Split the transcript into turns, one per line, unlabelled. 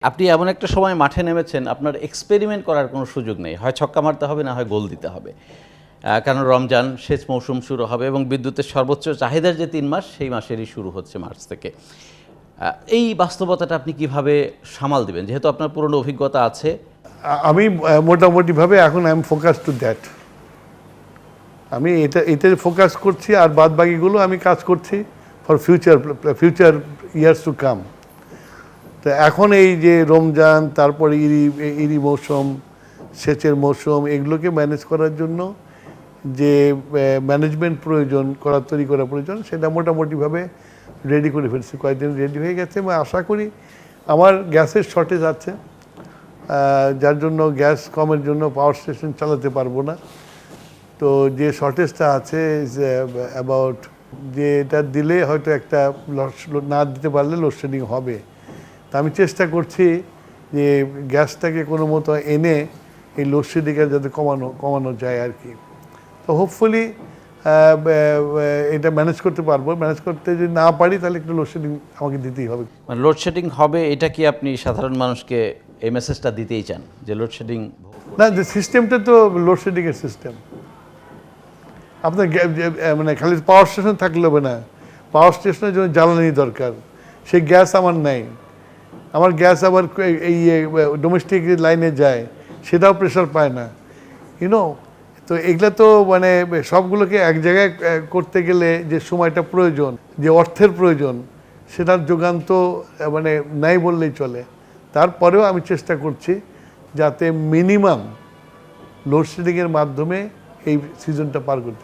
আপনি এমন একটা সময় মাঠে নেমেছেন, আপনার এক্সপেরিমেন্ট করার কোনো সুযোগ নেই। হয় ছক্কা মারতে হবে, না হয় গোল দিতে হবে। কারণ রমজান, সেচ মৌসুম শুরু হবে এবং বিদ্যুতের সর্বোচ্চ চাহিদার যে ৩ মাস, সেই মাসেরই শুরু হচ্ছে মার্চ থেকে। এই বাস্তবতাটা আপনি কিভাবে সামাল দিবেন? যেহেতু আপনার পুরনো অভিজ্ঞতা আছে।
আমি মোটামুটিভাবে এখন I am focus to that. আমি এতে ফোকাস করছি, আর বাদ বাকিগুলো আমি কাজ করছি for future years to come. তো এখন এই যে রমজান, তারপরে ইরি মৌসুম, সেচের মৌসুম, এগুলোকে ম্যানেজ করার জন্য যে ম্যানেজমেন্ট প্রয়োজন, তৈরি করা প্রয়োজন, সেটা মোটামুটিভাবে রেডি করে ফেলছি। কয়েকদিন রেডি হয়ে গেছে এবং আশা করি আমার গ্যাসের শর্টেজ আছে, যার জন্য গ্যাস কমের জন্য পাওয়ার স্টেশন চালাতে পারবো না। তো যে শর্টেজটা আছে ইজ অ্যাবাউট, যে এটা দিলে হয়তো একটা না দিতে পারলে লোডশেডিং হবে। তা আমি চেষ্টা করছি যে গ্যাসটাকে কোনো মতো এনে এই লোডশেডিংটা যাতে কমানো যায় আর কি। তো হোপফুলি এটা ম্যানেজ করতে পারবো। ম্যানেজ করতে যদি না পারি তাহলে একটু লোডশেডিং আমাকে দিতেই হবে।
মানে লোডশেডিং হবে, এটা কি আপনি সাধারণ মানুষকে এই মেসেজটা দিতেই চান যে লোডশেডিং?
না, যে সিস্টেমটা তো লোডশেডিংয়ের সিস্টেম। আপনার মানে খালি পাওয়ার স্টেশন থাকলে হবে না, পাওয়ার স্টেশনের জন্য জ্বালানি দরকার। সেই গ্যাস আমার নাই। আমার গ্যাস আবার এই ডোমেস্টিক লাইনে যায়, সেটাও প্রেশার পায় না, ইউনো। তো এগুলো তো মানে সবগুলোকে এক জায়গায় করতে গেলে যে সময়টা প্রয়োজন, যে অর্থের প্রয়োজন, সেটার যোগান তো মানে নাই বললেই চলে। তারপরেও আমি চেষ্টা করছি যাতে মিনিমাম লোডশেডিংয়ের মাধ্যমে এই সিজনটা পার করতে।